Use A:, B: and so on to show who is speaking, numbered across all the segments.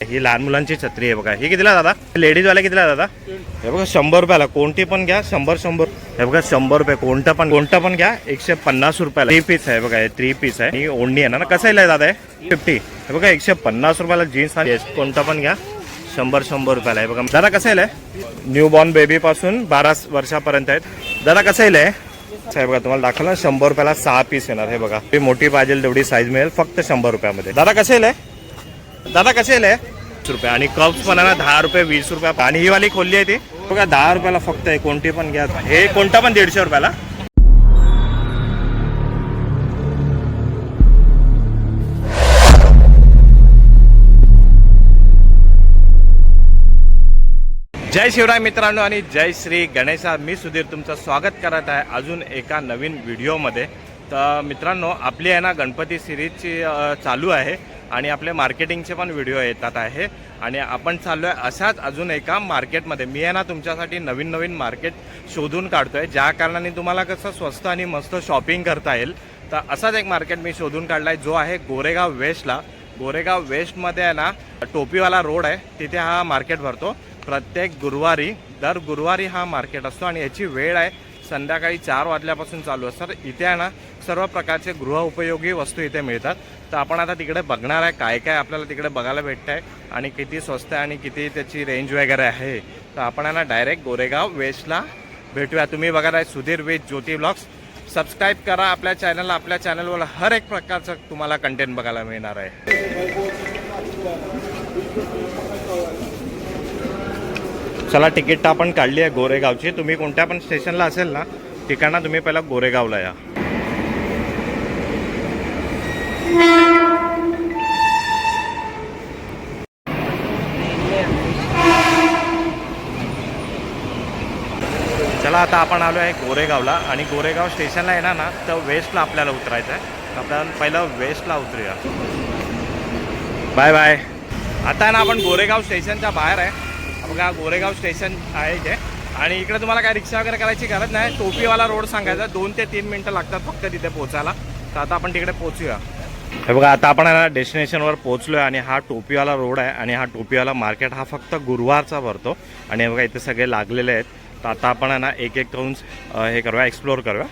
A: ही लहान मुलांची छत्री आहे बघा. ही कितीला दादा? लेडीज वाले कितीला दादा? हे बघा 100 रुपयाला. कोणती पण घ्या 100. हे बघा 100 रुपये. कोणता पण घ्या 150 रुपयाला. 3 पीस आहे बघा. हे 3 पीस आहे. ही ओढणी आहे ना. कसं आहे दादा? 50. हे बघा 150 रुपयाला जीन्स आणि कोणता पण घ्या 100 रुपयाला आहे बघा. दादा कसं आहे? न्यू बॉर्न बेबी पासून 12 वर्षापर्यंत आहेत. दादा कसं आहे? आहे बघा तुम्हाला दाखवलं 100 रुपयाला 6 पीस येणार. हे बघा ती मोठी पाहिजे तेवढी साईज मिळेल फक्त 100 रुपयामध्ये. दादा कसे आहे? दादा कसे आहे? 20 रुपये. आणि कप्स पण आहे ना 10 रुपये 20 रुपये. आणि ही वाली खोलली आहे ती बघा 10 रुपयाला फक्त आहे. कोणती पण घ्या. हे कोणता पण 150 रुपयाला. जय शिवराय मित्रांनो आणि जय श्री गणेशा. मी सुधीर तुमचं स्वागत करत आहे अजून एका नवीन व्हिडिओमध्ये. तर मित्रांनो आपली आहे ना गणपती सिरीजची चालू आहे आणि आपले मार्केटिंगचे पण व्हिडिओ येतात आहे. आणि आपण चाललो आहे अशाच अजून एका मार्केटमध्ये. मी आहे ना तुमच्यासाठी नवीन मार्केट शोधून काढतो आहे ज्या कारणाने तुम्हाला कसं स्वस्त आणि मस्त शॉपिंग करता येईल. तर असाच एक मार्केट मी शोधून काढला आहे जो आहे गोरेगाव वेस्टला. गोरेगाव वेस्टमध्ये आहे ना टोपीवाला रोड आहे तिथे हा मार्केट भरतो. प्रत्येक गुरुवारी दर गुरुवारी हा मार्केट असतो आणि याची वेळ आहे संध्याकाळी 4 वाजल्यापासून चालू असतात. इथे आहे ना सर्व प्रकारचे गृहउपयोगी वस्तू इथे मिळतात. तर आपण आता तिकडे बघणार आहे काय काय आपल्याला तिकडे बघायला भेटतं आहे आणि किती स्वस्त आहे आणि किती त्याची रेंज वगैरे आहे. तर आपण आहे ना डायरेक्ट गोरेगाव वेस्टला भेटूया. तुम्ही बघा आहे Sudhir with Jyoti blogs. Subscribe करा आपल्या चॅनलला. आपल्या चॅनलवर हर एक प्रकारचं तुम्हाला कंटेंट बघायला मिळणार आहे. चला तिकीट आपण काढली आहे गोरेगावची. तुम्ही कोणत्या पण स्टेशनला असेल ना ठिकाणा तुम्ही पहिला गोरेगावला या. चला आता आपण आलो आहे गोरेगावला आणि गोरेगाव स्टेशनला येणार ना तर वेस्टला आपल्याला उतरायचं आहे. आपण पहिलं वेस्टला उतरूया. Bye bye. आता ना आपण गोरेगाव स्टेशनच्या बाहेर आहे बघा. गोरेगाव स्टेशन आहे इथे आणि इकडे तुम्हाला काय रिक्षा वगैरे करायची गरज नाही. टोपीवाला रोड सांगायचा 2 ते 3 मिनटं लागतात फक्त तिथे पोहोचायला. तर आता आपण तिकडे पोहोचूया. हे बघा आता आपण डेस्टिनेशनवर पोहोचलो आहे आणि हा टोपीवाला रोड आहे आणि हा टोपीवाला मार्केट हा फक्त गुरुवारचा भरतो. आणि हे बघा इथे सगळे लागलेले आहेत. तर आता आपण ना एक करून हे करूया एक्सप्लोअर करूया.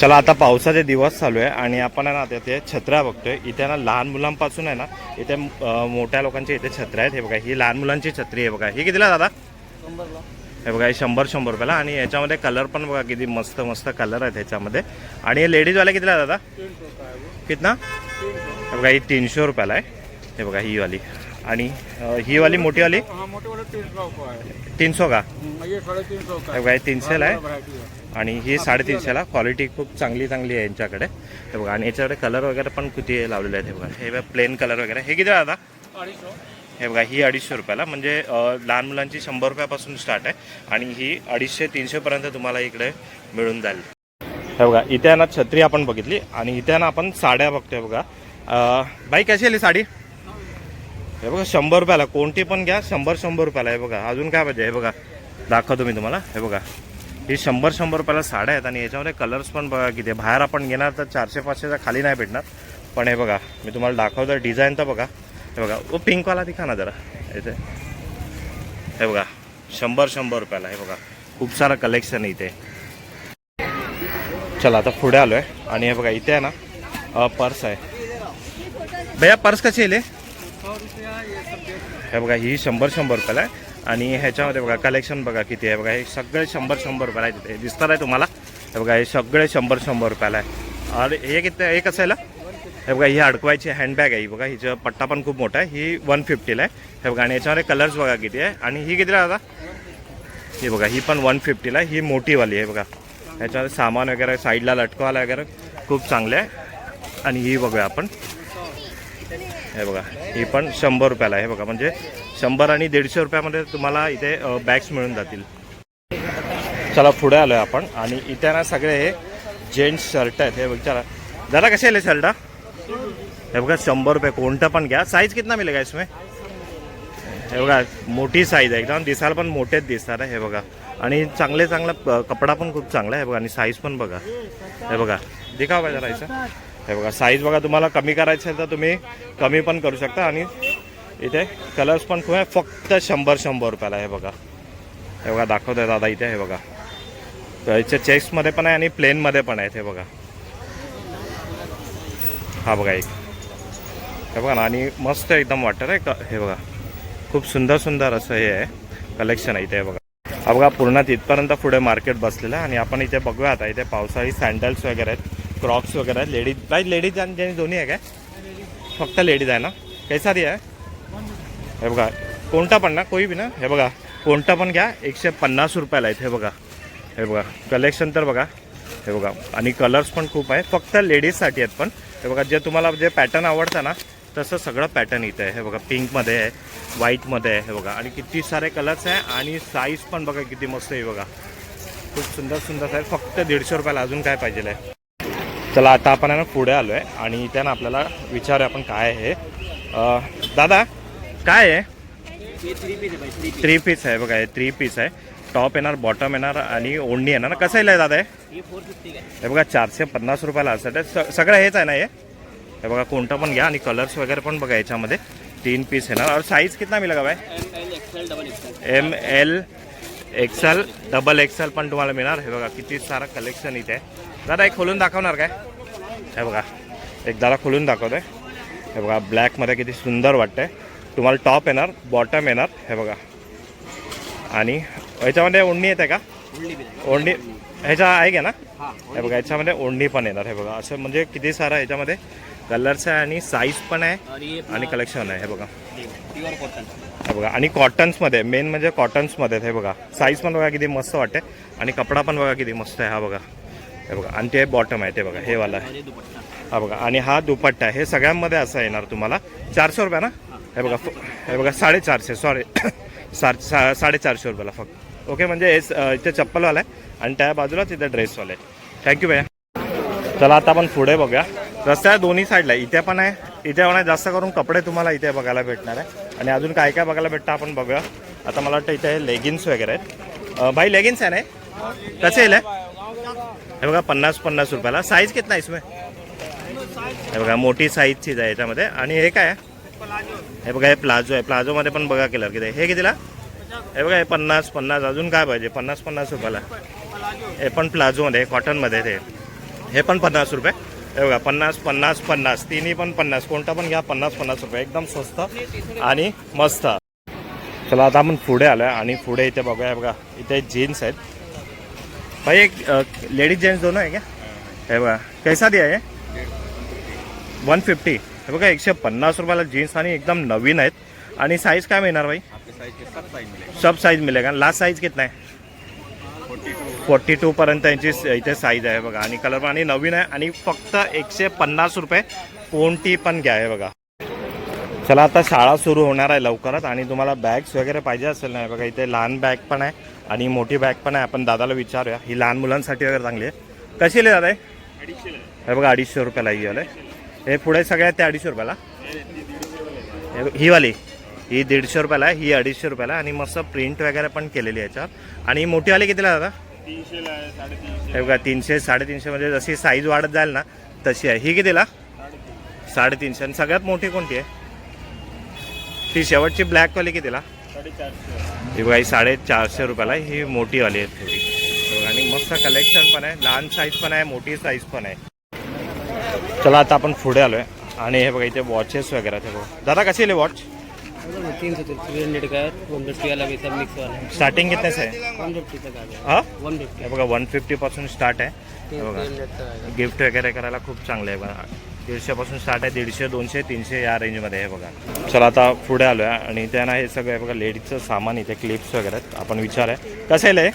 A: चला आता पावसाचे दिवस चालू आहे आणि आपण आहे ना तिथे छत्र्या बघतोय. इथे ना लहान मुलांपासून आहे ना इथे मोठ्या लोकांचे इथे छत्र्या आहेत. हे बघा ही लहान मुलांची छत्री आहे बघा. ही कितीला दादा? 100ला. हे बघा ही 100 रुपयाला. आणि याच्यामध्ये कलर पण बघा किती मस्त कलर आहेत ह्याच्यामध्ये. आणि हे लेडीजवाले कितीला दादा? 300 कितना? हे बघा ही 300 रुपयाला आहे. हे बघा ही वाली. आणि ही वाली मोठी वाली 300 का? हे बघा 300ला आहे आणि ही 350ला. क्वालिटी खूप चांगली आहे यांच्याकडे. हे बघा आणि याच्याकडे कलर वगैरे पण किती लावलेले आहेत. हे बघा हे प्लेन कलर वगैरे. हे किती दादा? 250. हे बघा ही 250 रुपयाला. म्हणजे लहान मुलांची 100 रुपयापासून स्टार्ट आहे आणि ही 250-300 पर्यंत तुम्हाला इकडे मिळून जाईल. हे बघा इथे ना छत्री आपण बघितली आणि इथे ना आपण साड्या बघतोय बघा. बाई कशी आली साडी? हे बघा 100 रुपयाला. कोणती पण घ्या 100 रुपयाला. हे बघा अजून काय पाहिजे हे बघा दाखवतो मी तुम्हाला. हे बघा ही 100 रुपयाला साड्या आहेत आणि याच्यामध्ये कलर्स पण बघा किती. बाहेर आपण घेणार तर 400-500च्या खाली नाही भेटणार. पण हे बघा मी तुम्हाला दाखवतो डिझाईन तर बघा. हे बघा ओ पिंकवाला दिखा ना जरा इथे. हे बघा 100 रुपयाला. हे बघा खूप सारं कलेक्शन इथे. चला आता पुढे आलो आहे आणि हे बघा इथे आहे ना पर्स आहे. भैया पर्स कशी येईल? हे बघा ही 100 रुपयाला आहे आणि ह्याच्यामध्ये बघा कलेक्शन बघा किती आहे. बघा हे सगळे 100 रुपयाला आहे. तिथे दिसतात आहे तुम्हाला. हे बघा हे सगळे 100 रुपयाला आहे. आणि हे किती हे कसं आहे? हे बघा ही अडकवायची हँडबॅग आहे. बघा हिचा पट्टा पण खूप मोठा आहे. ही 150ला आहे. हे बघा आणि याच्यामध्ये कलर्स बघा किती आहे. आणि ही कितीला दादा? ही बघा ही पण 150ला. ही मोठीवाली आहे बघा. ह्याच्यामध्ये सामान वगैरे साईडला लटकवायला वगैरे खूप चांगले आहे. आणि ही बघूया आपण. हे बघा ही पण 100 रुपयाला आहे. बघा म्हणजे 100 आणि 150 रुपयामध्ये तुम्हाला इथे बॅग्स मिळून जातील. चला पुढे आलो आहे आपण आणि इथे ना सगळे हे जेंट्स शर्ट आहेत. हे विचारा दादा कसे आले शर्ट? हे बघा 100 रुपये. कोणतं पण घ्या. साईज कितना मिलेगा इसमें? हे बघा मोठी साईज आहे एकदम. दिसायला पण मोठेच दिसतात आहे. हे बघा आणि चांगला कपडा पण खूप चांगला आहे. बघा आणि साईज पण बघा. हे बघा दिखाव काय जरा. हे बघा साईज बघा तुम्हाला कमी करायचं आहे तर तुम्ही कमी पण करू शकता आणि इथे कलर्स पण खूप आहे, फक्त 100 रुपयाला. हे बघा, हे बघा दाखवत आहे दादा इथे. हे बघा, तर इथे चेक्समध्ये पण आहे आणि प्लेनमध्ये पण आहेत. हे बघा, हा बघा एक, हे बघा ना, आणि मस्त एकदम वाटतं आहे. हे बघा, खूप सुंदर सुंदर असं हे आहे कलेक्शन आहे इथे. हे बघा, हा बघा पूर्ण तिथपर्यंत पुढे मार्केट बसलेलं आहे. आणि आपण इथे बघूया आता, इथे पावसाळी सँडल्स वगैरे आहेत, क्रॉक्स वगैरे आहेत. लेडीज आणि जेंट्स दोन्ही आहे काय? फक्त लेडीज आहे ना? कैसा दिया आहे? हे बघा, कोणता पण ना, कोई बी ना. हे बघा, कोणता पण घ्या, 150 रुपयाला आहेत. हे बघा, हे बघा कलेक्शन तर बघा. हे बघा, आणि कलर्स पण खूप आहे, फक्त लेडीजसाठी आहेत पण. हे बघा, जे तुम्हाला जे पॅटर्न आवडतं ना तसं सगळं पॅटर्न इथं आहे. हे बघा, पिंकमध्ये आहे, व्हाईटमध्ये आहे. हे बघा, आणि किती सारे कलर्स आहे आणि साईज पण बघा किती मस्त आहे. बघा, खूप सुंदर सुंदर आहे, फक्त 150 रुपयाला. अजून काय पाहिजे आहे? चला आता आपण आहे ना पुढे आलो आहे आणि इथे ना आपल्याला विचारूया आपण काय आहे. दादा काय आहे? 3 पीस आहे बघा, हे 3 पीस आहे. टॉप येणार, बॉटम येणार आणि ओढणी येणार ना. कसं आहे दादा? हे बघा 450 रुपयाला असं सगळं हेच आहे ना हे. हे बघा, कोणतं पण घ्या आणि कलर्स वगैरे पण बघा याच्यामध्ये. 3 पीस येणार. और साइज कितना मिलेगा भाई? ML XL डबल XL पण तुम्हाला मिळणार. हे बघा किती सारा कलेक्शन इथे आहे. दादा एक खोलून दाखवणार काय? हे बघा, एक दादा खोलून दाखवतोय. हे बघा, ब्लॅकमध्ये किती सुंदर वाटतंय. तुम्हाला टॉप येणार, बॉटम येणार. हे बघा, आणि ह्याच्यामध्ये ओढणी येते का? ओढणी ह्याच्या आहे का ना? हे बघा, ह्याच्यामध्ये ओढणी पण येणार. हे बघा, असं म्हणजे किती सारा ह्याच्यामध्ये कलर्स आहे आणि साईज पण आहे आणि कलेक्शन आहे. हे बघा, हे बघा, आणि कॉटन्समध्ये, मेन म्हणजे कॉटन्समध्ये. हे बघा, साईज पण बघा किती मस्त वाटते आणि कपडा पण बघा किती मस्त आहे. हा बघा, हे बघा, आणि ते बॉटम आहे. ते बघा, हे वाला आहे. हा बघा, आणि हा दुपट्टा आहे. हे सगळ्यांमध्ये असं येणार तुम्हाला. 400 रुपये ना? हे बघा, हे बघा 450, सॉरी 450 रुपयाला फक्त. ओके, म्हणजे इथे चप्पलवाला आहे आणि त्या बाजूलाच इथे ड्रेसवाला आहे. थँक्यू भैया. चला आता आपण पुढे बघूया. रस्त्या दोन्ही साईडला इथे पण आहे, इथे पण आहे. जास्त करून कपडे तुम्हाला इथे बघायला भेटणार आहे. आणि अजून काय काय बघायला भेटतं आपण बघूया. आता मला वाटतं इथे लेगिन्स वगैरे आहेत. भाई लेगिन्स आहे ना, कसे येईल? हे बघा 50 रुपयाला. साईज कितना इसमें? हे बघा, मोठी साईजचीच आहे याच्यामध्ये. आणि हे काय आहे? हे बघा, हे प्लाझो आहे. प्लाझोमध्ये पण बघा कलर किती आहे. हे कितीला? हे बघा, हे 50. अजून काय पाहिजे? 50 रुपयाला. हे पण प्लाझोमध्ये, कॉटनमध्ये. ते हे पण 50 रुपये. हे बघा, 50. तिन्ही पण 50. कोणता पण घ्या, 50 रुपये. एकदम स्वस्त आणि मस्त. चला आता आपण पुढे आलो आहे आणि पुढे इथे बघूया. हे बघा, इथे जीन्स आहेत भाई. एक लेडीज जेंट्स दोनों आहे क्या? हे बघा, कैसा दिया आहे? 150. हे बघा, 150 रुपयाला जीन्स आणि एकदम नवीन आहेत. आणि साईज काय मिळणार भाई? सब साईज मिळेगा. लास्ट साईज कितना आहे? 42 पर्यंत यांची इथे साईज आहे बघा. आणि कलर पण आणि नवीन आहे आणि फक्त 150 रुपये. कोणती पण घ्या. आहे बघा. चला आता शाळा सुरू होणार आहे लवकरच आणि तुम्हाला बॅग्स वगैरे पाहिजे असेल ना, बघा इथे लहान बॅग पण आहे आणि मोठी बॅग पण आहे. आपण दादाला विचारूया. ही लहान मुलांसाठी वगैरे चांगली आहे. कशी आहे दादा? हे बघा 250 रुपयाला ही आलं. हे पुढे सगळ्यात ते 250 रुपयाला. ही वाली ही 150 रुपयाला आहे, ही 250 रुपयाला. आणि मस्त प्रिंट वगैरे पण केलेली आहे याच्यावर. आणि मोठीवाली कितीला दादा?
B: 300 ला आहे, 350.
A: हे बघा 300, 350 म्हणजे जशी साईज वाढत जाईल ना तशी आहे. ही कितीला? 350. आणि सगळ्यात मोठी कोणती आहे? ती शेवटची ब्लॅकवाली कितीला?
B: 450.
A: ही बघा, ही 450 रुपयाला. ही मोठीवाली आहे थोडी. आणि मस्त कलेक्शन पण आहे, लहान साईज पण आहे, मोठी साईज पण आहे. चला आता आपण पुढे आलो आहे आणि हे बघा इथे वॉचेस वगैरे आहेत. बघा दादा कशी आहे वॉच?
B: 300 का 150 वाला भी सब मिक्स वाला है.
A: स्टार्टिंग कितने से है?
B: 150 तक आ गया.
A: हां,
B: 150.
A: हे बघा 150 पासून स्टार्ट आहे. हे बघा,
B: 300 तक आएगा.
A: गिफ्ट वगैरे करायला खूप चांगलं आहे बघा. 150 पासून स्टार्ट आहे. 150, 200, 300 या रेंजमध्ये आहे बघा. चला आता पुढे आलो आहे आणि त्यांना हे सगळं आहे बघा लेडीजचं सामान. इथे क्लिप्स वगैरे आहेत. आपण विचार आहे कसं आहे?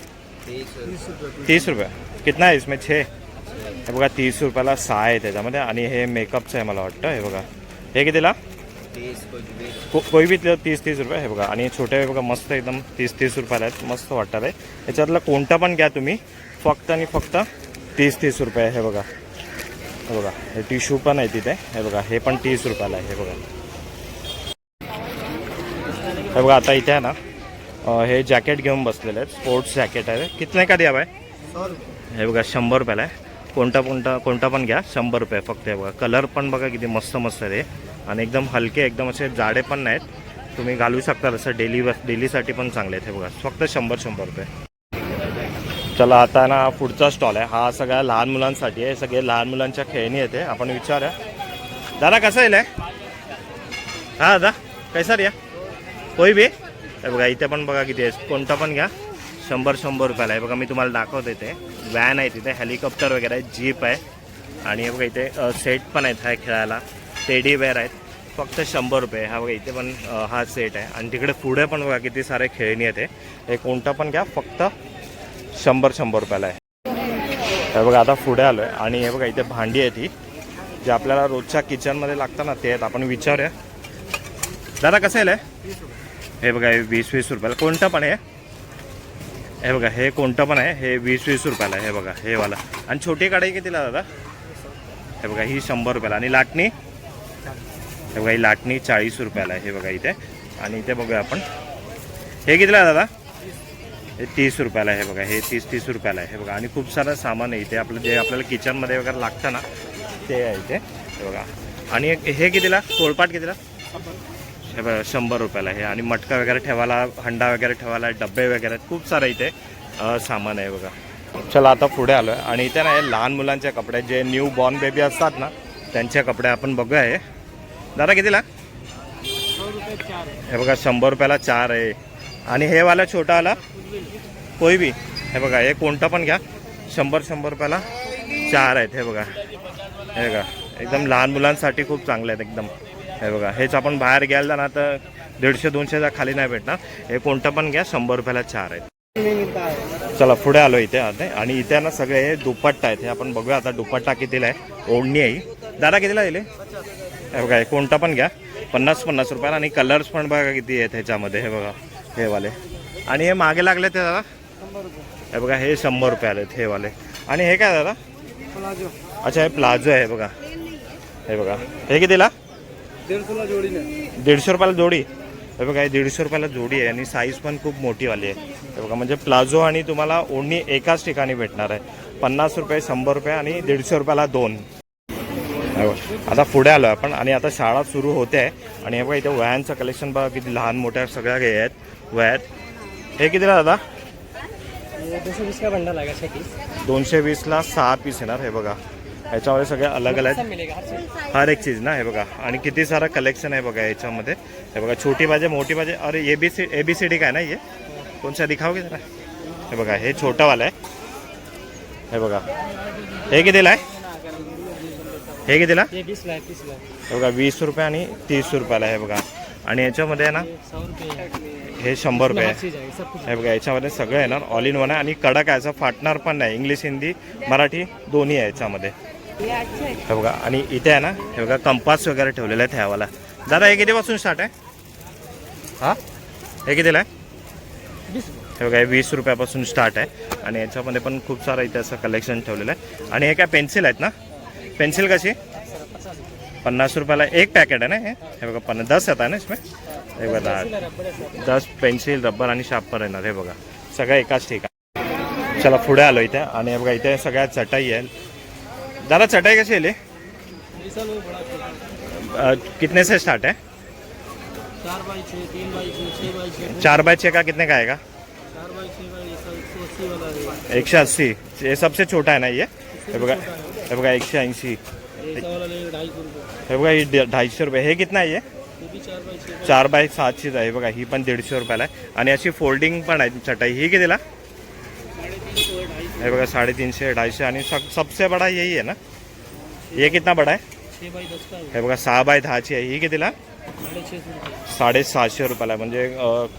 A: 30 रुपये. कितना आहे इसमें? 6. हे बघा 30 रुपयाला 6 आहे त्याच्यामध्ये. आणि हे मेकअपचं आहे मला वाटतं. हे बघा, हे कितीला? कोई भी 30 रुपये. हे बघा, आणि छोटे बघा मस्त एकदम 30 रुपयाला आहेत. मस्त वाटतात आहे. याच्यातलं कोणता पण घ्या तुम्ही, फक्त आणि फक्त 30 रुपये. हे बघा, हे बघा, हे टिश्यू पण आहे तिथे. हे बघा, हे पण 30 रुपयाला आहे. हे बघा, हे बघा आता इथे आहे ना हे जॅकेट घेऊन बसलेले आहेत. स्पोर्ट्स जॅकेट आहे. कितने का द्या बाय? हे बघा 100 रुपयाला आहे. कोणता पण घ्या, 100 रुपये फक्त. हे बघा, कलर पण बघा किती मस्त मस्त आहे. आणि एकदम हलके, एकदम असे जाडे पण नाहीत. तुम्ही घालू शकता तसं डेलीसाठी पण चांगले आहेत हे बघा फक्त 100 रुपये. चला आता ना पुढचा स्टॉल आहे हा सगळ्या लहान मुलांसाठी आहे. सगळे लहान मुलांच्या खेळणी येते. आपण विचारूया दादा कसं येईल हा दादा कैसा रिया कोई बी हे बघा इथे पण बघा किती आहे कोणता पण घ्या 100 रुपयाला आहे बघा. मी तुम्हाला दाखवतो इथे व्हॅन आहे तिथे हेलिकॉप्टर वगैरे आहे जीप आहे आणि हे बघा इथे सेट पण आहेत हा खेळायला टेडी बेअर आहेत फक्त 100 रुपये. हा बघा इथे पण हा सेट आहे आणि तिकडे पुढे पण बघा किती सारे खेळणी आहेत. हे कोणता पण घ्या फक्त 100 रुपयाला आहे. हे बघा आता पुढे आलो आहे आणि हे बघा इथे भांडी आहे ती जे आपल्याला रोजच्या किचनमध्ये लागतं ना ते आहेत. आपण विचारूया दादा कसं आहे हे बघा हे 20 रुपयाला कोणतं पण आहे हे बघा हे कोणतं पण आहे हे 20 रुपयाला आहे. हे बघा हे वाला आणि छोटी कढई कितीला दादा हे बघा ही 100 रुपयाला आणि लाटणी हे बघा ही लाटणी 40 रुपयाला आहे. हे बघा इथे आणि इथे बघूया आपण हे कितीला दादा हे 30 रुपयाला आहे. हे बघा हे 30 रुपयाला आहे. हे बघा आणि खूप सारं सामान आहे इथे आपलं जे आपल्याला किचनमध्ये वगैरे लागतं ना ते आहे इथे हे बघा. आणि हे कितीला पोळपाट कितीला हे बघा 100 रुपयाला आहे. आणि मटका वगैरे ठेवायला हंडा वगैरे ठेवायला डबे वगैरे खूप सारं इथे सामान आहे बघा. चला आता पुढे आलो आहे आणि इथे ना हे लहान मुलांचे कपडे जे न्यू बॉर्न बेबी असतात ना त्यांचे कपडे आपण बघूया. हे दादा कितीला हे बघा 100 रुपयाला 4 आहे. आणि हे वाला छोटावाला कोई बी हे बघा हे कोणतं पण घ्या 100 रुपयाला 4 आहेत. हे बघा हे बघा एकदम लहान मुलांसाठी खूप चांगले आहेत एकदम. हे बघा हेच आपण बाहेर घ्यायला ना तर 150-200च्या खाली नाही भेटणार. हे कोणतं पण घ्या 100 रुपयाला 4 आहेत. चला पुढे आलो इथे आता आणि इथे ना सगळे हे दुपट्टा आहेत. हे आपण बघूया आता दुपट्टा कितीला आहे ओढणी आहे दादा कितीला दिले हे बघा हे कोणता पण घ्या 50 रुपयाला आणि कलर्स पण बघा किती आहेत ह्याच्यामध्ये. हे बघा हे वाले आणि हे मागे लागले ते दादा हे बघा हे 100 रुपयाला आहेत हे वाले. आणि हे काय दादा अच्छा हे प्लाझो आहे बघा. हे बघा हे कितीला 150 रुपयाला जोडी. हे बघा हे 150 रुपयाला जोडी आहे आणि साईज पण खूप मोठीवाली आहे. हे बघा म्हणजे प्लाझो आणि तुम्हाला ओढणी एकाच ठिकाणी भेटणार आहे. 50 रुपये 100 रुपये आणि 150 रुपयाला 2. आता पुढे आलो आपण आणि आता शाळा सुरू होते आहे आणि हे बघा इथे वह्यांचं कलेक्शन बघा किती लहान मोठ्या सगळ्या हे आहेत वह्यात. हे कितीला दादा
B: 220 का बंडल आहे
A: 220ला 6 पीस येणार. हे बघा ह्याच्यामध्ये सगळे अलग अलग हर एक चीज ना. हे बघा आणि किती सारं कलेक्शन आहे बघा याच्यामध्ये. हे बघा छोटी पाहिजे मोठी पाहिजे अरे ABCD काय ना ये कोणसा दिखाओगे जरा. हे बघा हे छोटावाला आहे. हे बघा हे कितीला आहे हे कितीला हे बघा 20 रुपये आणि 30 रुपयाला. हे बघा आणि याच्यामध्ये ना हे 100 रुपये आहे. हे बघा याच्यामध्ये सगळं येणार ऑल इन वन आहे आणि कडक आहे असं फाटणार पण नाही. इंग्लिश हिंदी मराठी दोन्ही आहे याच्यामध्ये. हे बघा आणि इथे आहे ना हे बघा कंपास वगैरे ठेवलेलं आहे ह्यावाला. दादा हे कितीपासून स्टार्ट आहे हां हे कितीला आहे हे बघा हे 20 रुपयापासून स्टार्ट आहे. आणि याच्यामध्ये पण खूप सारं इथे असं कलेक्शन ठेवलेलं आहे. आणि हे काय पेन्सिल आहेत ना पेन्सिल कशी 50 रुपयाला एक पॅकेट आहे ना हे बघा 10 येत आहे ना इसमें. हे बघा 10 पेन्सिल रबर आणि शार्पनर येणार. हे बघा सगळं एकाच ठिकाणी. चला पुढे आलो इथे आणि हे बघा इथे सगळ्या चटाई आहे. दादा चटाई कशी आहे कितने से स्टार्ट है 4 बाय 6 का कितने का आएगा 180. ये सबसे छोटा है ना ये. हे बघा 180. हे बघा ही 250 रुपये. हे कितना आहे 4 बाय 7ची आहे बघा ही पण 150 रुपयाला आहे. आणि अशी फोल्डिंग पण आहे चटाई ही कितीला हे बघा 350 250. आणि सबसे बडा यही है ना ये कितना बडा है हे बघा 6 बाय 10ची आहे ही कितीला 750 रुपयाला. म्हणजे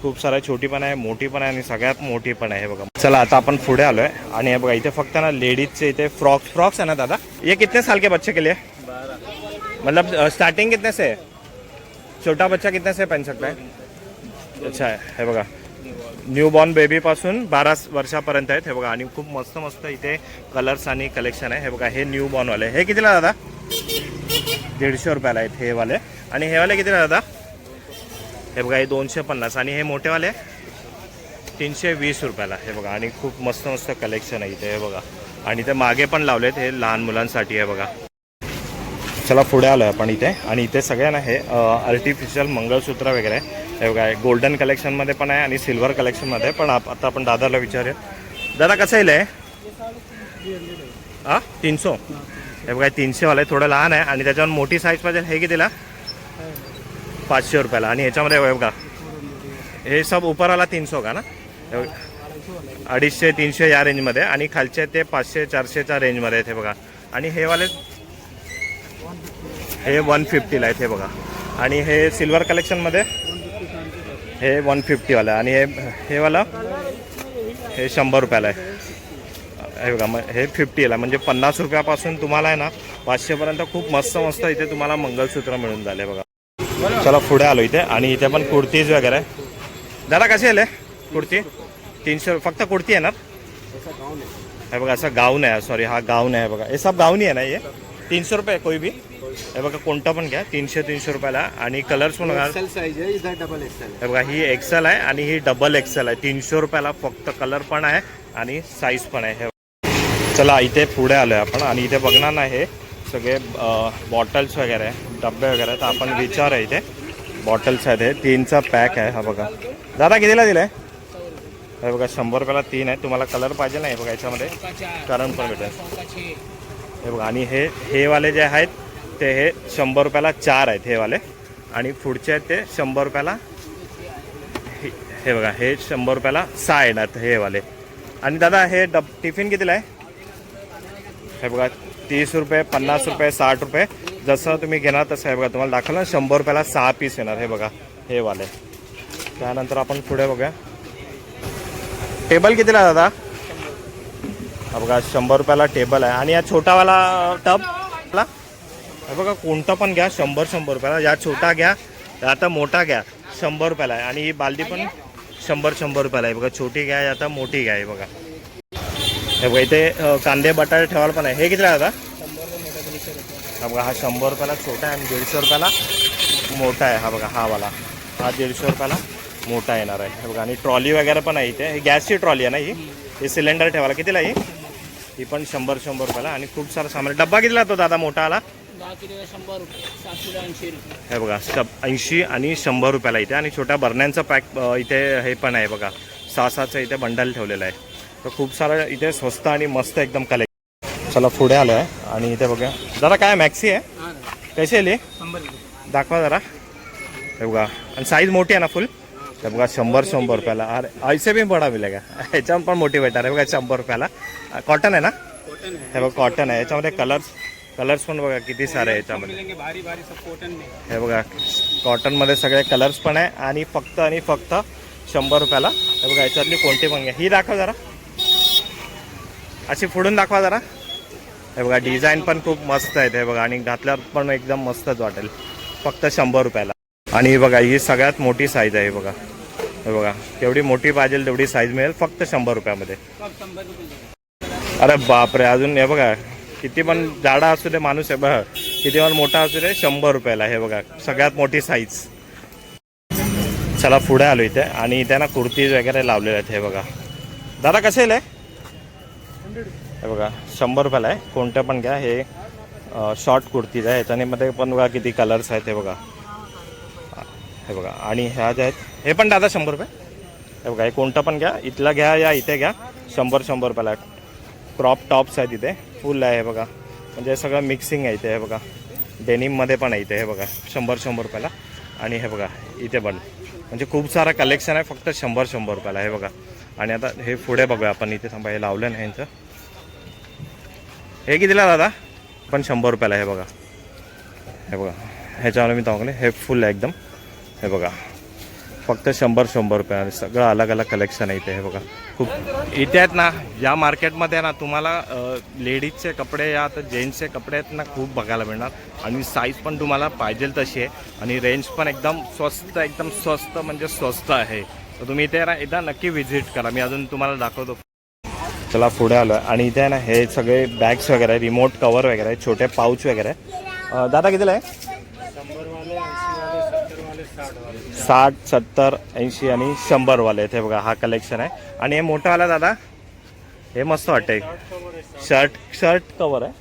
A: खूप साऱ्या छोटी पण आहे मोठी पण आहे आणि सगळ्यात मोठी पण आहे. हे बघा चला आता आपण पुढे आलो आहे आणि हे बघा इथे फक्त ना लेडीजचे इथे फ्रॉक्स आहे ना दादा. ये कितने साल के बच्चे के लिए मतलब स्टार्टिंग कितने से छोटा बच्चा कितने से पहन सकता है अच्छा आहे. हे बघा न्यू बॉर्न बेबीपासून 12 वर्षापर्यंत आहेत. हे बघा आणि खूप मस्त मस्त इथे कलर्स आणि कलेक्शन आहे. हे बघा हे न्यू बॉर्नवाले हे कितीला दादा 150 रुपयाला आहेत हे वाले. आणि हे वाले कितीला दादा हे बघा हे 250. आणि हे मोठेवाले 320 रुपयाला. हे बघा आणि खूप मस्त मस्त कलेक्शन आहे इथे. हे बघा आणि ते मागे पण लावलेत हे लहान मुलांसाठी. हे बघा चला पुढे आलो आपण इथे आणि इथे सगळ्यांना हे आर्टिफिशियल मंगळसूत्र वगैरे हे बघा गोल्डन कलेक्शनमध्ये पण आहे आणि सिल्वर कलेक्शनमध्ये पण. आता आपण दादाला विचारूया. दादा कसं येईल आहे? हां 300. हे बघा 300वाला आहे, थोडं लहान आहे आणि त्याच्यावर मोठी साईज पाहिजे. हे कितीला? 500 रुपयाला. आणि ह्याच्यामध्ये हे बघा हे सब उपरवाला 300 का ना? 250-300 या रेंजमध्ये आणि खालचे ते 500-400च्या रेंजमध्ये आहेत हे बघा. आणि हे वाले हे 150ला आहेत हे बघा. आणि हे सिल्वर कलेक्शनमध्ये हे 150वाला आणि हे वाला हे 100 रुपयाला आहे हे बघा. मग हे 50ला म्हणजे 50 रुपयापासून तुम्हाला आहे ना 500पर्यंत खूप मस्त मस्त इथे तुम्हाला मंगळसूत्र मिळून झाले बघा. चला पुढे आलो इथे आणि इथे पण कुर्तीज वगैरे. दादा कसे आले कुर्ती? 300 फक्त कुर्ती येणार. हे बघा असं गाऊन आहे. सॉरी हा गाऊन आहे बघा. हे सब गाऊन आहे ना. हे 300 रुपये कोई भी. हे बघा कोणतं पण घ्या 300 रुपयाला. आणि कलर्स पण बघा. हे बघा ही एक्सेल आहे आणि ही डबल एक्सेल आहे. 300 रुपयाला फक्त. कलर पण आहे आणि साईज पण आहे. हे चला इथे पुढे आलो आहे आपण आणि इथे बघणार ना हे सगळे बॉटल्स वगैरे डब्बे वगैरे. तर आपण विचार आहे इथे बॉटल्स आहेत. हे 3चा पॅक आहे हा बघा. दादा कितीला दिलं आहे? हे बघा 100 रुपयाला 3 आहे. तुम्हाला कलर पाहिजे नाही बघा याच्यामध्ये कारण पण भेटेल हे बघा. आणि हे वाले जे आहेत ते हे 100 रुपयाला 4 आहेत हे वाले. आणि पुढचे आहेत ते 100 रुपयाला हे बघा हे 100 रुपयाला 6 येणार हे वाले. आणि दादा हे टिफिन कितीला आहे? हे बघा 30 रुपये 50 रुपये 60 रुपये जसं तुम्ही घेणार तसं आहे बघा. तुम्हाला दाखवलं 100 रुपयाला 6 पीस येणार हे बघा हे वाले. त्यानंतर आपण पुढे बघूया. टेबल कितीला दादा? हा बघा 100 रुपयाला टेबल आहे. आणि या छोटावाला टबला हे बघा कोणता पण घ्या 100 रुपयाला. या छोटा घ्या आता मोठा घ्या 100 रुपयाला आहे. आणि ही बालदी पण 100 रुपयाला आहे बघा. छोटी घ्या आता मोठी घ्या हे बघा. हे बघा इथे कांदे बटाटे ठेवायला पण आहे. हे कितीला दादा? हा बघा हा 100 रुपयाला छोटा आहे आणि 150 रुपयाला मोठा आहे हा बघा. हा वाला हा 150 रुपयाला मोठा येणार आहे हे बघा. आणि ट्रॉली वगैरे पण आहे इथे. ही गॅसची ट्रॉली आहे ना. ही सिलेंडर ठेवायला कितीला? ही पण 100 रुपयाला. आणि खूप सारा सामान. डब्बा कितीला तो दादा मोठा आला? हे बघा 80 आणि 100 रुपयाला इथे. आणि छोट्या बरण्यांचं पॅक इथे हे पण आहे बघा. 6-6चं इथे बंडल ठेवलेलं आहे. तर खूप सारं इथे स्वस्त आणि मस्त एकदम कलेक्शन. चला पुढे आलो आहे आणि इथे बघा दादा काय मॅक्सी आहे कशी आली? दाखवा जरा. हे बघा आणि साईज मोठी आहे ना फुल. हे बघा 100 रुपयाला. अरे ऐसे भी बडा मिलेगा. ह्याच्यावर पण मोठी भेटणार आहे बघा 100 रुपयाला. कॉटन आहे ना? हे बघा कॉटन आहे. याच्यामध्ये कलर्स पण बघा किती सारे आहे याच्यामध्ये. हे बघा कॉटनमध्ये सगळे कलर्स पण आहे आणि फक्त 100 रुपयाला. हे बघा याच्यातली कोणती पण घ्या. ही दाखवा जरा अशी फोडून दाखवा जरा. हे बघा डिझाईन पण खूप मस्त आहेत हे बघा. आणि घातल्यावर पण एकदम मस्तच वाटेल. फक्त 100 रुपयाला. आणि बघा ही सगळ्यात मोठी साईज आहे बघा. हे बघा केवढी मोठी पाहिजे तेवढी साईज मिळेल फक्त 100 रुपयामध्ये. अरे बापरे अजून हे बघा किती पण जाडा असू दे माणूस आहे बघा किती पण मोठा असू दे 100 रुपयाला. हे बघा सगळ्यात मोठी साईज. चला पुढे आलो इथे आणि इथे ना कुर्तीज वगैरे लावलेले आहेत हे बघा. दादा कसे आहे? हे बघा 100 रुपयाला आहे. कोणतं पण घ्या. हे शॉर्ट कुर्तीज आहे. ह्याच्यामध्ये पण बघा किती कलर्स आहेत हे बघा. हे बघा आणि ह्या ज्या आहेत हे पण दादा 100 रुपये. हे बघा हे कोणतं पण घ्या. इथला घ्या या इथे घ्या 100 रुपयाला. क्रॉप टॉप्स आहेत इथे फुल आहे हे बघा. म्हणजे सगळं मिक्सिंग आहे इथे. हे बघा डेनिममध्ये पण आहे इथे. हे बघा 100 रुपयाला. आणि हे बघा इथे पण म्हणजे खूप सारा कलेक्शन आहे फक्त 100 रुपयाला. हे बघा. आणि आता हे पुढे बघूया आपण इथे थांबा. हे लावलं नाही यांचं. हे कितीला दादा? पण 100 रुपयाला. हे बघा हे बघा ह्याच्यावर मी दाखवले हे फुल आहे एकदम. हे बघा फक्त 100 रुपये. सगळं अलग अलग कलेक्शन आहे इथे. हे बघा खूप इथे आहेत ना. या मार्केटमध्ये ना तुम्हाला लेडीजचे कपडे या तर जेंट्सचे कपडे आहेत ना खूप बघायला मिळणार. आणि साईज पण तुम्हाला पाहिजे तशी आहे. आणि रेंज पण एकदम स्वस्त म्हणजे स्वस्त आहे. तर तुम्ही इथे ना एकदा नक्की व्हिजिट करा. मी अजून तुम्हाला दाखवतो. चला पुढे आलो आहे आणि इथे ना हे सगळे बॅग्स वगैरे रिमोट कवर वगैरे छोटे पाऊच वगैरे. दादा कितीला आहे? 60, 70, 80 आणि 100 वाले आहेत. हे बघा हा कलेक्शन आहे. आणि हे मोठावाला दादा हे मस्त वाटतंय. शर्ट कवर आहे.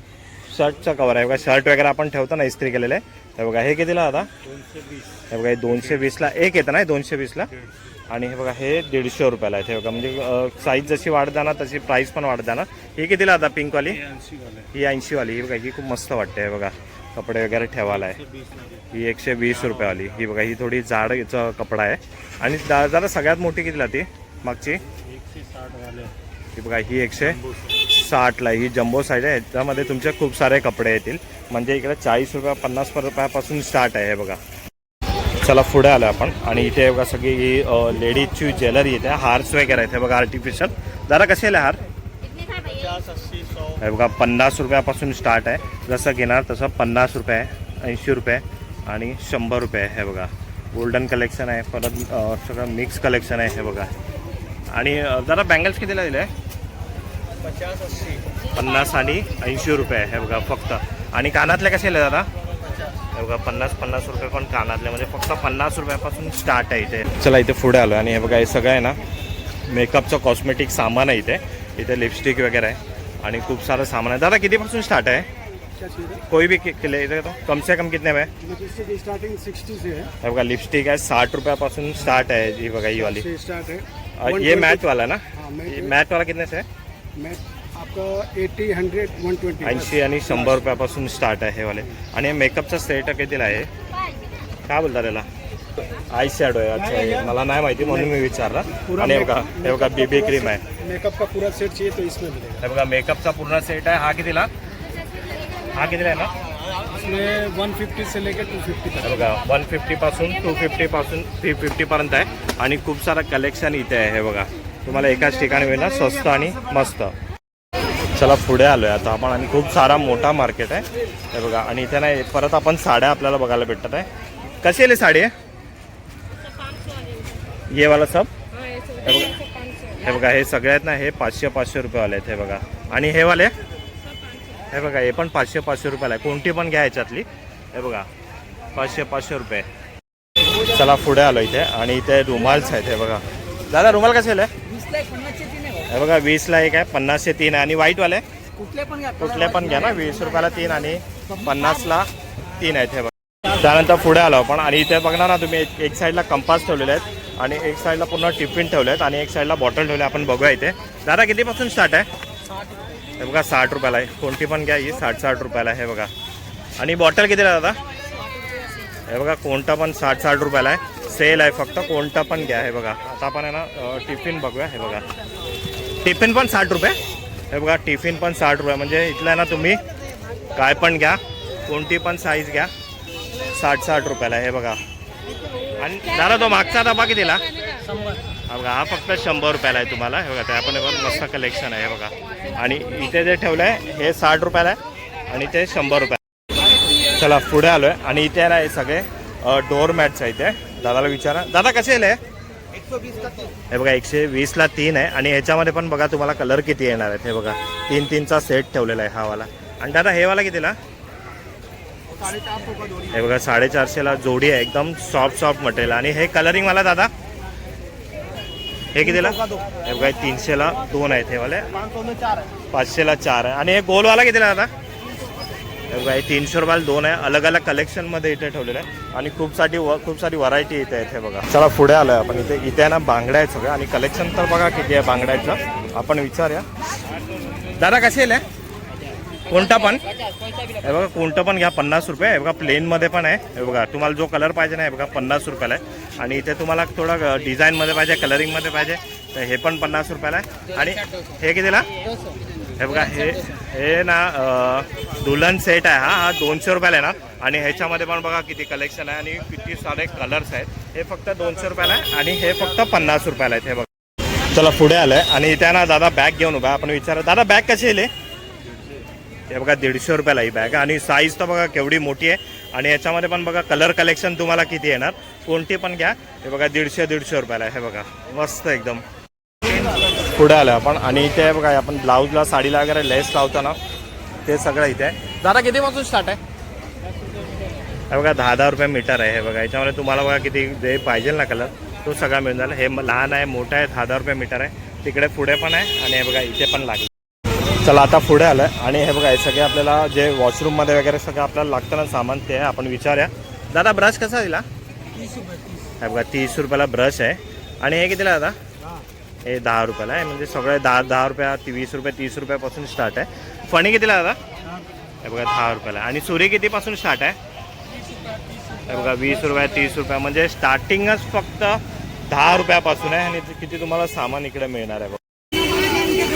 A: शर्टचा कवर आहे बघा. शर्ट वगैरे आपण ठेवतो ना इस्त्री केलेले. हे बघा हे कितीला आता?
B: 220.
A: हे बघा हे 220ला एक येतं ना, 220ला. आणि हे बघा हे 150 रुपयाला आहे. हे बघा म्हणजे साईज जशी वाढत जाणार तशी प्राईस पण वाढत जाणार. ही कितीला आता पिंकवाली? ही 80वाली. ही बघा ही खूप मस्त वाटते. हे बघा कपडे वगैरे ठेवायला आहे. ही 120 रुपयावाली. ही बघा ही थोडी जाड याचा कपडा आहे. आणि जरा सगळ्यात मोठी कितीला ती मागची?
B: 160 वाले.
A: ही बघा ही 160ला. ही जम्बो साईज आहे. याच्यामध्ये तुमचे खूप सारे कपडे येतील. म्हणजे इकडे 40 रुपया 50 रुपयापासून स्टार्ट आहे. हे बघा. चला पुढे आलो आपण. आणि इथे बघा सगळी ही लेडीजची ज्वेलरी येते. हार्स वगैरे आहेत. हे बघा आर्टिफिशियल. जरा कसे हार?
B: 50, 80, 100.
A: हे बघा 50 रुपयापासून स्टार्ट आहे. जसं घेणार तसं 50 रुपये, 80 रुपये आणि 100 रुपये. हे बघा गोल्डन कलेक्शन आहे. परत सगळं मिक्स कलेक्शन आहे. हे बघा. आणि जरा बँगल्स कितीला दिले?
B: 50, 80.
A: 50 आणि 80 रुपये. हे बघा फक्त. आणि कानातले कसे आले दादा? हे बघा 50 रुपये पण कानातले. म्हणजे फक्त 50 रुपयापासून स्टार्ट आहे इथे. चला इथे पुढे आलो. आणि हे बघा हे सगळं आहे ना मेकअपचं कॉस्मेटिक सामान आहे इथे. इथे लिपस्टिक वगैरे आहे आणि खूप सारं सामान आहे. दादा कितीपासून स्टार्ट आहे? कोई भी ले तो कम से कम कितने में?
B: स्टार्टिंग 60 से है.
A: हे बघा लिपस्टिक आहे 60 रुपयापासून स्टार्ट आहे. ही बघा ही वाली.
B: स्टार्ट है.
A: ये मैट वाला ना?
B: मैट
A: मैट वाला कितने से?
B: आपका 80, 100, 120.
A: 80 आणि 100 रुपयापासून स्टार्ट आहे हे वाले. आणि मेकअपचा सेट कितीला आहे? काय बोलता त्याला? आय शॅडो आहे. अच्छा हे मला नाही माहिती म्हणून मी विचारला. आणि हे बघा बीबी क्रीम आहे.
B: मेकअप का पूरा सेट चाहिए तो इसमें मिलेगा.
A: हे बघा मेकअपचा पूर्ण सेट आहे. हा कितीला? हा कितीला आहे ना?
B: इसमें 150 से लेकर 250 तक.
A: हे बघा 150 पासून 250 पासून 350 पर्यंत आहे. आणि खूप सारं कलेक्शन इथे आहे. हे बघा तुम्हाला एकाच ठिकाणी मिळणार स्वस्त आणि मस्त. चला पुढे आलोय आता आपण. आणि खूप सारा मोठा मार्केट आहे. हे बघा. आणि इथे ना परत आपण साड्या आपल्याला बघायला भेटत आहे. कशी आहे साडी? ये वाला सब? हे बघा हे सगळे आहेत ना हे 500 रुपयेवाले आहेत. हे बघा. आणि हे वाले हे बघा हे पण 500 रुपयाला आहे. कोणती पण घ्या याच्यातली. हे बघा 500 रुपये. चला पुढे आलो इथे. आणि इथे रुमाल्स आहेत. हे बघा दादा रुमाल कसे आहे? हे बघा 20ला एक आहे, 50चे 3 आहे. आणि व्हाईटवाले कुठले पण घ्या ना 20 रुपयाला 3 आणि 50ला 3 आहेत. हे बघा. त्यानंतर पुढे आलो आपण. आणि इथे बघणार ना तुम्ही एक साईडला कंपास ठेवलेले आहेत आणि एक साईडला पूर्ण टिफिन ठेवले आहेत आणि एक साईडला बॉटल ठेवले. आपण बघूया इथे. दादा कितीपासून स्टार्ट आहे? हे बघा 60 रुपयाला आहे. कोणती पण घ्या ही 60 रुपयाला आहे. हे बघा. आणि बॉटल कितीला दादा? हे बघा कोणता पण 60 रुपयाला आहे. सेल आहे फक्त. कोणता पण घ्या. हे बघा आता आपण आहे ना टिफिन बघूया. हे बघा टिफिन पण 60 रुपये. हे बघा टिफिन पण 60 रुपये. म्हणजे इथला ना तुम्ही काय पण घ्या कोणती पण साईज घ्या 60 रुपयाला आहे. हे बघा. आणि दादा तो मागचा डबा कितीला? हा बघा हा फक्त 100 रुपयाला आहे तुम्हाला. हे बघा त्या पण मस्त कलेक्शन आहे. हे बघा. आणि इथे जे ठेवलं आहे हे 60 रुपयाला आहे आणि ते 100 रुपये. चला पुढे आलो आहे. आणि इथे ना हे सगळे डोअर मॅट्स आहे. इथे दादाला विचारा. दादा कसे आहे?
B: 120 का 3.
A: हे बघा 120ला 3 आहे. आणि ह्याच्यामध्ये पण बघा तुम्हाला कलर किती येणार आहेत. हे बघा 3-3चा सेट ठेवलेला आहे हा वाला. आणि दादा हे वाला कितीला?
B: 450 जोड़ी.
A: हे बघा 450ला जोडी आहे. एकदम सॉफ्ट मटेरियल. आणि हे कलरिंग वाला दादा हे कितीला? हे बघा 300ला 2 आहेत हे वाले.
B: 500 में 4 है.
A: 500ला 4 आहे. आणि हे गोलवाला कितीला दादा? हे बघा हे 300 रुपयाला 2 आहे. अलग अलग कलेक्शनमध्ये इथे ठेवलेलं आहे. आणि खूप सारी व्हरायटी इथे आहेत. हे बघा. चला पुढे आलो आहे आपण. इथे ना बांगड्या आहेत सगळ्या. आणि कलेक्शन तर बघा किती आहे बांगड्याचं. आपण विचारूया. दादा कसे आहे? कोणता पण? हे बघा कोणतं पण घ्या 50 रुपये. हे बघा प्लेनमध्ये पण आहे. हे बघा तुम्हाला जो कलर पाहिजे ना हे बघा 50 रुपयाला आहे. आणि इथे तुम्हाला थोडं डिझाईनमध्ये पाहिजे कलरिंगमध्ये पाहिजे तर हे पण 50 रुपयाला आहे. आणि हे कितीला? हे बघा हे ना दुल्हन सेट आहे. हा 200 रुपयाला आहे ना. आणि ह्याच्यामध्ये पण बघा किती कलेक्शन आहे आणि किती सारे कलर्स आहेत. हे फक्त 200 रुपयाला आहे आणि हे फक्त 50 रुपयाला आहेत. हे बघा. चला पुढे आलं आहे. आणि इथे ना दादा बॅग घेऊन उभा. आपण विचारा दादा बॅग कशी येईल? हे बघा 150 रुपयाला ही बॅग. आणि साईज तर बघा केवढी मोठी आहे. आणि याच्यामध्ये पण बघा कलर कलेक्शन तुम्हाला किती येणार कोणती पण घ्या. हे बघा 150 रुपयाला आहे. हे बघा मस्त एकदम. पुढे आलं आपण. आणि इथे बघा आपण ब्लाऊजला साडीला वगैरे लेस लावतो ना ते सगळं इथे आहे. दादा कितीपासून स्टार्ट आहे? हे बघा 10-10 रुपये मीटर आहे. हे बघा याच्यामध्ये तुम्हाला बघा किती जे पाहिजे ना कलर तो सगळा मिळून जाईल. हे लहान आहे मोठा आहे 10-10 रुपये मीटर आहे. तिकडे पुढे पण आहे आणि हे बघा इथे पण लागले. चला आता पुढे आलं आणि हे बघा हे सगळे आपल्याला जे वॉशरूममध्ये वगैरे सगळं आपल्याला लागतं ना सामान ते आपण विचारूया. दादा ब्रश कसा दिला? हे बघा 30 रुपयाला ब्रश आहे. आणि हे कितीला दादा? हे 10 रुपयाला आहे. म्हणजे सगळे 10 रुपया 20 रुपये 30 रुपयापासून स्टार्ट आहे. फणी कितीला दादा? हे बघा 10 रुपयाला. आणि सुरी कितीपासून स्टार्ट आहे? हे बघा 20 रुपये 30 रुपये. म्हणजे स्टार्टिंगच फक्त 10 रुपयापासून आहे. आणि किती तुम्हाला सामान इकडे मिळणार आहे.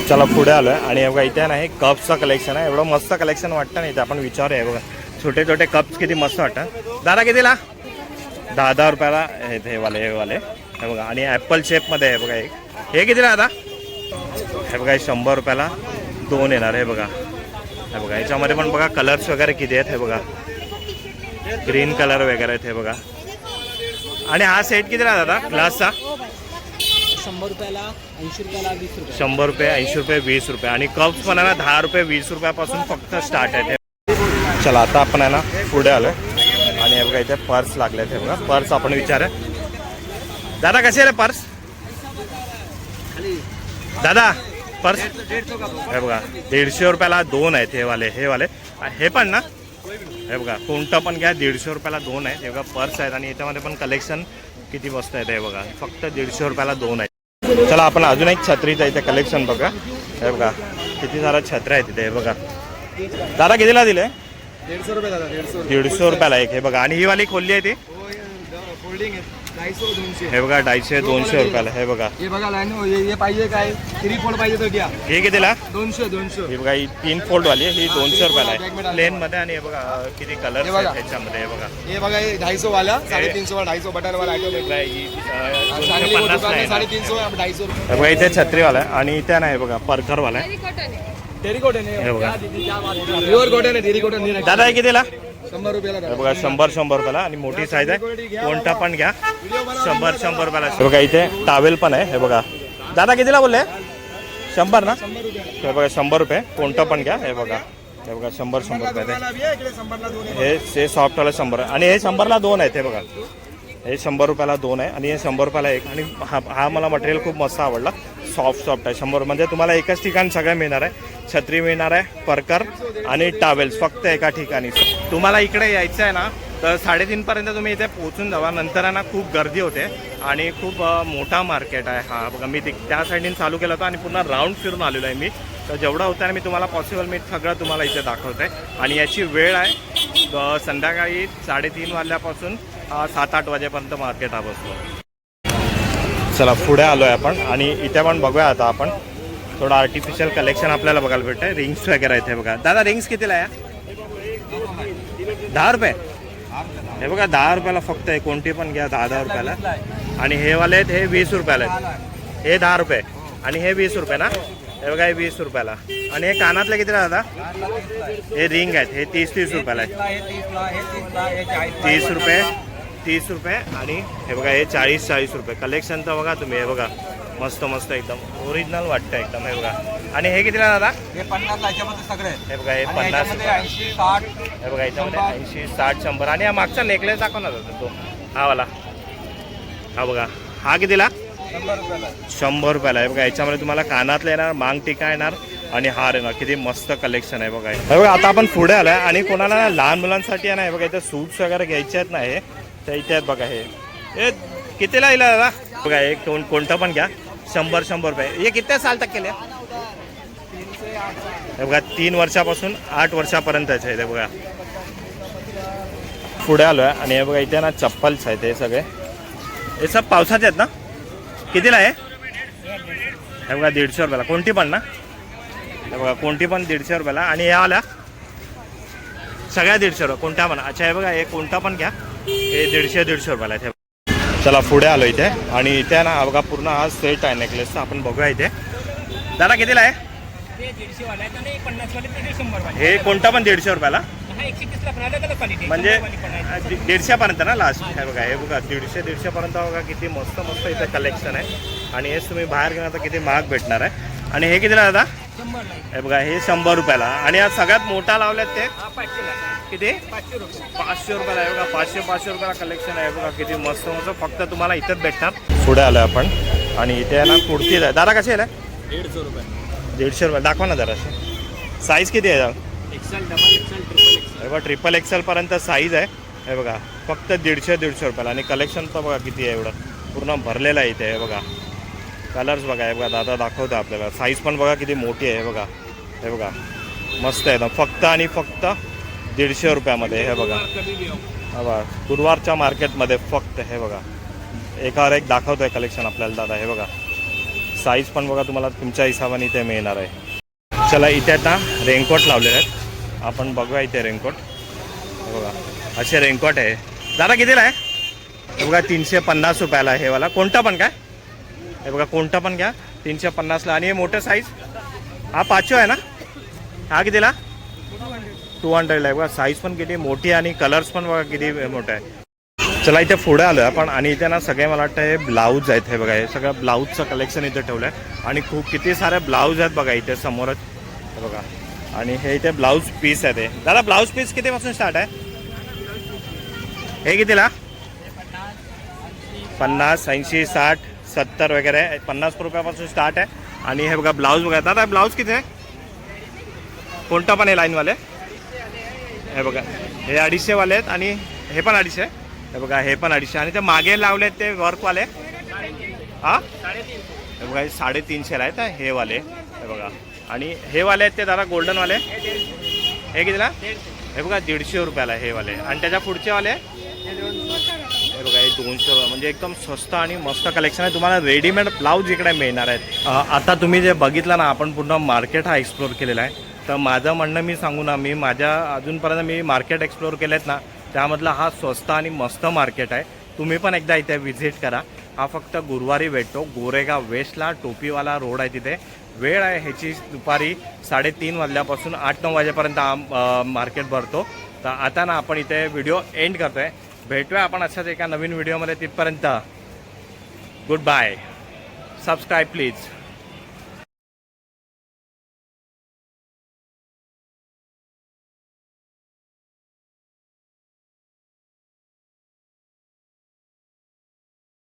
A: चला पुढे आलो आहे आणि हे बघा इथे नाही कप्सचं कलेक्शन आहे. एवढं मस्त कलेक्शन वाटतं नाही इथे. आपण विचारूया. बघा छोटे छोटे कप्स किती मस्त वाटतात. दादा कितीला? 10 रुपयाला हे वाले हे बघा. आणि ॲपल शेपमध्ये आहे बघा एक. हे कितीला दादा? हे बघा 100 रुपयाला 2 येणार. हे बघा हे बघा याच्यामध्ये पण बघा कलर्स वगैरे किती आहेत. हे बघा ग्रीन कलर वगैरे आहेत. हे बघा. आणि हा सेट कितीला दादा ग्लासचा?
B: 100 रुपयाला 80 रुपयाला 20 रुपये.
A: 100 रुपये 80 रुपये 20 रुपये. आणि कप्स पण आहे ना 10 रुपये 20 रुपयापासून फक्त स्टार्ट आहे. चला आता आपण आहे ना पुढे आलो आणि हे बघा इथे पर्स लागले आहेत. हे बघा पर्स आपण विचार. दादा कसे रे पर्स? दादा पर्स हे बघा 150 रुपयाला 2 आहेत. हे वाले हे पण ना हे बघा कोणतं पण घ्या 150 रुपयाला 2 आहेत. हे बघा पर्स आहेत आणि याच्यामध्ये पण कलेक्शन किती मस्त आहेत. हे बघा फक्त 150 रुपयाला 2 आहेत. चला आपण अजून एक छत्रीचं इथे कलेक्शन बघा. हे बघा किती सारा छत्र्या आहेत इथे. हे बघा दादा कितीला दिले?
B: 150 रुपये दादा.
A: 150 रुपयाला एक. हे बघा. आणि ही वाली खोलली आहे ती
B: फोल्डिंग आहे 250 200.
A: हे बघा 250 200 रुपयाला. हे बघा
B: हे बघा हे पाहिजे काय 3 फोल्ड पाहिजे तर घ्या.
A: हे कितीला?
B: 200.
A: ही बघा ही 3 फोल्ड वाली ही 200 रुपयाला आहे प्लेन मध्ये. आणि हे बघा किती कलर ह्याच्यामध्ये. हे बघा
B: हे 250 वाला 350 वाला 250 बटन वाला
A: चांगली
B: 350 250 रुपये.
A: हे बघा इथे छत्रीवाला आहे. आणि इथे नाही बघा परकरवाला आहे.
B: टेरिकॉटन आहे.
A: हे बघा
B: प्युअर कॉटन आहे. टेरिकॉटन नाही.
A: दादा हे कितीला?
B: 100 रुपयाला.
A: हे बघा 100 रुपयाला. आणि मोठी साईज आहे कोणता पण घ्या 100 रुपयाला. हे बघा इथे टावेल पण आहे. हे बघा दादा कितीला बोलले? 100 ना? हे बघा 100 रुपये कोणतं पण घ्या. हे बघा 100 रुपये. हे सॉफ्टवाला 100 आणि हे 100ला 2 आहेत. हे बघा हे 100 रुपयाला 2 आहे आणि हे 100 रुपयाला 1. आणि हा मला मटेरियल खूप मस्त आवडला. सॉफ्ट आहे. 100 म्हणजे तुम्हाला एकाच ठिकाणी सगळं मिळणार आहे. छत्री मिळणार आहे परकर आणि टावेल्स फक्त एका ठिकाणी. तुम्हाला इकडे यायचं आहे ना तर 3:30 पर्यंत तुम्ही इथे पोहोचून जावा. नंतर आहे ना खूप गर्दी होते आणि खूप मोठा मार्केट आहे. हा बघा मी त्या साईडने चालू केलं होतं आणि पुन्हा राऊंड फिरून आलेलो आहे मी. तर जेवढं होतं ना मी तुम्हाला पॉसिबल मी सगळं तुम्हाला इथे दाखवत आहे. आणि याची वेळ आहे संध्याकाळी 3:30 वाजल्यापासून 7-8 वाजेपर्यंत मार्केट हा बसतो. चला पुढे आलो आहे आपण आणि इथे पण बघूया आता आपण थोडं आर्टिफिशियल कलेक्शन आपल्याला बघायला भेटतं. रिंग्स वगैरे आहेत. हे बघा दादा रिंग्स कितीला आहे? 10 रुपये. हे बघा 10 रुपयाला फक्त आहे. कोणती पण घ्या 10 रुपयाला. आणि हे वाले आहेत हे 20 रुपयाला आहेत. हे 10 रुपये आणि हे 20 रुपये ना. हे बघा हे 20 रुपयाला. आणि हे कानातले कितीला दादा? हे रिंग आहेत हे 30 रुपयाला आहेत. 30 रुपये आणि हे बघा हे 40 रुपये. कलेक्शन तर बघा तुम्ही. हे बघा मस्त एकदम ओरिजिनल वाटतं एकदम. हे बघा. आणि हे कितीला दादा?
B: हे 50 याच्यामध्ये सगळे.
A: हे बघा हे 50
B: 80 60.
A: हे बघा याच्यामध्ये 80 60 100. आणि हा मागचा नेकलेस दाखव ना दादा तो हा वाला. हा बघा हा कितीला? 100 रुपयाला. हे बघा याच्यामध्ये तुम्हाला कानातले येणार मांग टिका येणार आणि हार येणार. किती मस्त कलेक्शन आहे बघा. हे बघा आता आपण पुढे आलोय आणि कोणाला लहान मुलांसाठी आहे ना हे बघा इथे सूट्स वगैरे घ्यायचे आहेत ना हे तर इथे आहेत बघा. हे कितीला येईल दादा? बघा हे कोणतं पण घ्या 100 रुपये. हे किती साल तक केले? हे बघा 3 वर्षापासून 8 वर्षापर्यंतचे आहे. हे बघा पुढे आलो आहे आणि हे बघा इथे ना चप्पल्स आहेत. हे सगळे हे सब पावसाचे आहेत ना. कितीला आहे? हे बघा 150 रुपयाला. कोणती पण ना. हे बघा कोणती पण 150 रुपयाला. आणि या आल्या सगळ्या 150 रुपये कोणता पण. अच्छा हे बघा हे कोणता पण घ्या हे 150 रुपयाला आहे. चला पुढे आलो इथे आणि इथे ना बघा पूर्ण हा सेट आहे नेकलेसचा. आपण बघूया इथे. दादा कितीला आहे? हे कोणता पण 150 रुपयाला. म्हणजे 150 पर्यंत ना लास्ट. हे बघा हे बघा 150 पर्यंत बघा किती मस्त इथे कलेक्शन आहे. आणि हेच तुम्ही बाहेर घेणार तर किती महाग भेटणार आहे. आणि हे कितीला दादा? हे बघा हे 100 रुपयाला. आणि आज सगळ्यात मोठा लावल्यात ते किती? 500 रुपयाला. आहे बघा 500 रुपयाला कलेक्शन आहे. बघा किती मस्त फक्त तुम्हाला इथंच भेटणार. पुढे आलोय आपण आणि इथे ना कुर्ती आहे. दादा कशी आहे?
B: 150 रुपये.
A: 150 रुपये दाखवा ना जराशी. साईज किती आहे
B: axel, double axel, triple axel.
A: हे बघा ट्रिपल एक्सेल पर्यंत साईज आहे. हे बघा फक्त 150 रुपयाला. आणि कलेक्शन तर बघा किती आहे, एवढं पूर्ण भरलेलं आहे इथे. हे बघा कलर्स बघा. हे बघा दादा दाखवतो आपल्याला. साईज पण बघा किती मोठी आहे. हे बघा, हे बघा मस्त आहे ना. फक्त आणि फक्त 150 रुपयामध्ये. हे बघा, हा बघा गुरुवारच्या मार्केटमध्ये फक्त. हे बघा एकावर एक दाखवतोय कलेक्शन आपल्याला दादा. हे बघा साईज पण बघा तुम्हाला तुमच्या हिशोबाने इथे मिळणार आहे. चला इथे आता रेनकोट लावलेले आहेत, आपण बघूया इथे रेनकोट. हे बघा असे रेनकोट आहे. दादा कितीला आहे? हे बघा 350 रुपयाला हे वाला. कोणता पण काय? हे बघा कोणता पण घ्या 350ला. आणि हे मोठं साईज हा 500 आहे ना. हा कितीला? 200ला आहे. बघा साईज पण किती मोठी आणि कलर्स पण बघा किती मोठा आहे. चला इथे पुढे आलो आपण आणि इथे ना सगळे मला वाटतं हे ब्लाऊज आहेत. हे बघा हे सगळं ब्लाऊजचं कलेक्शन इथे ठेवलं आहे आणि खूप किती सारे ब्लाऊज आहेत बघा इथे समोरच. हे बघा आणि हे इथे ब्लाऊज पीस आहे. ते दादा ब्लाऊज पीस कितीपासून स्टार्ट आहे? हे कितीला? 50, 80, 60, 70 वगैरे 50 रुपयापासून स्टार्ट आहे. आणि हे बघा ब्लाऊज बघा. दादा ब्लाऊज किती आहे? कोणता पण आहे लाईनवाले? हे बघा हे 250 वाले आहेत आणि हे पण 250. हे बघा हे पण 250. आणि ते मागे लावले आहेत ते वर्कवाले हा हे बघा हे 350ला आहेत हे वाले. हे बघा आणि हे वाले आहेत ते दादा गोल्डनवाले. हे कितीला? हे बघा 150 रुपयाला हे वाले. आणि त्याच्या पुढचे वाले हे बघा हे 200. म्हणजे एकदम स्वस्त आणि मस्त कलेक्शन आहे. तुम्हाला रेडीमेड ब्लाऊज इकडे मिळणार आहेत. आता तुम्ही जे बघितलं ना, आपण पूर्ण मार्केट हा एक्सप्लोर केलेला आहे. तर माझं म्हणणं मी सांगू ना, मी माझ्या अजूनपर्यंत मी मार्केट एक्सप्लोर केले आहेत ना, त्यामधला हा स्वस्त आणि मस्त मार्केट आहे. तुम्ही पण एकदा इथे व्हिजिट करा. हा फक्त गुरुवारी भेटतो. गोरेगाव वेस्टला टोपीवाला रोड आहे तिथे. वेळ आहे ह्याची दुपारी 3:30 वाजल्यापासून 8-9 वाजेपर्यंत हा मार्केट भरतो. तर आता ना आपण इथे व्हिडिओ एंड करतोय. भेटूया आपण अशाच एका नवीन व्हिडिओमध्ये. तिथपर्यंत गुड बाय. Subscribe please.